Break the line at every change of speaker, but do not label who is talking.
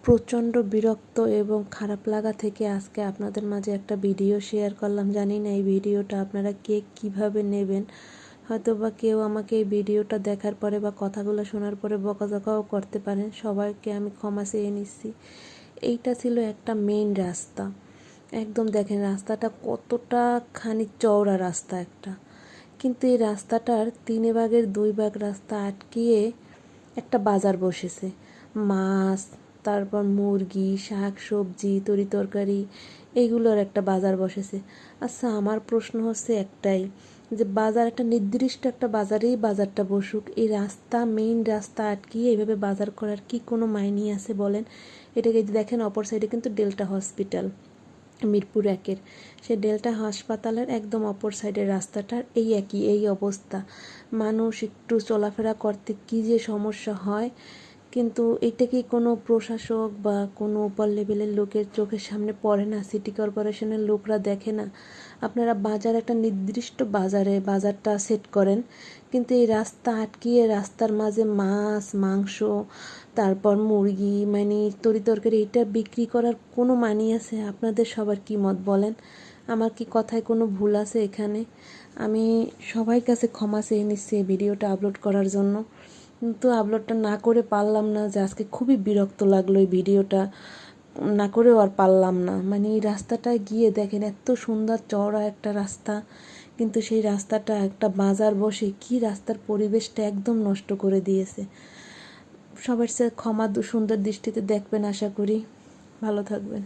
প্রচণ্ড বিরক্ত এবং খারাপ লাগা থেকে আজকে আপনাদের মাঝে একটা ভিডিও শেয়ার করলাম। জানি না এই ভিডিওটা আপনারা কে কীভাবে নেবেন। হয়তো বা কেউ আমাকে এই ভিডিওটা দেখার পরে বা কথাগুলো শোনার পরে বকাঝকাও করতে পারেন। সবাইকে আমি ক্ষমা চেয়ে নিচ্ছি। এইটা ছিল একটা মেইন রাস্তা। একদম দেখেন রাস্তাটা কতটা খানি চওড়া রাস্তা একটা, কিন্তু এই রাস্তাটার 3 ভাগের 2 ভাগ রাস্তা আটকিয়ে একটা বাজার বসেছে। মাছ, তারপর মুরগি, শাক সবজি, তরি তরকারি, এইগুলোর একটা বাজার বসেছে। আচ্ছা, আমার প্রশ্ন হচ্ছে একটাই, যে বাজার একটা নির্দিষ্ট একটা বাজারেই বাজারটা বসুক, এই রাস্তা মেইন রাস্তা আটকিয়ে এইভাবে বাজার করার কি কোনো মাইনে আছে বলেন? এটাকে দেখেন, অপর সাইডে কিন্তু ডেল্টা হসপিটাল মিরপুর 1-এর, সেই ডেল্টা হাসপাতালের একদম অপর সাইডের রাস্তাটার এই অবস্থা। মানুষ একটু চলাফেরা করতে কী যে সমস্যা হয়, কিন্তু এটা কি কোনো প্রশাসক বা কোনো উপর লেভেলের লোকের চোখের সামনে পড়ে না? সিটি কর্পোরেশনের লোকরা দেখে না? আপনারা বাজার একটা নির্দিষ্ট বাজারটা সেট করেন, কিন্তু এই রাস্তা আটকিয়ে রাস্তার মাঝে মাছ, মাংস, তারপর মুরগি, মানে তরি তরকারি, এটা বিক্রি করার কোনো মানি আছে? আপনাদের সবার কী মত বলেন? আমার কি কথায় কোনো ভুল আছে এখানে? আমি সবার কাছে ক্ষমা চেয়ে নিচ্ছি এই ভিডিওটা আপলোড করার জন্য, কিন্তু আপলোডটা না করে পারলাম না। যে আজকে খুবই বিরক্ত লাগলো, এই ভিডিওটা না করেও আর পারলাম না। মানে এই রাস্তাটায় গিয়ে দেখেন এত সুন্দর চওড়া একটা রাস্তা, কিন্তু সেই রাস্তাটা একটা বাজার বসে কি রাস্তার পরিবেশটা একদম নষ্ট করে দিয়েছে। সবার সাথে ক্ষমা সুন্দর দৃষ্টিতে দেখবেন, আশা করি। ভালো থাকবেন।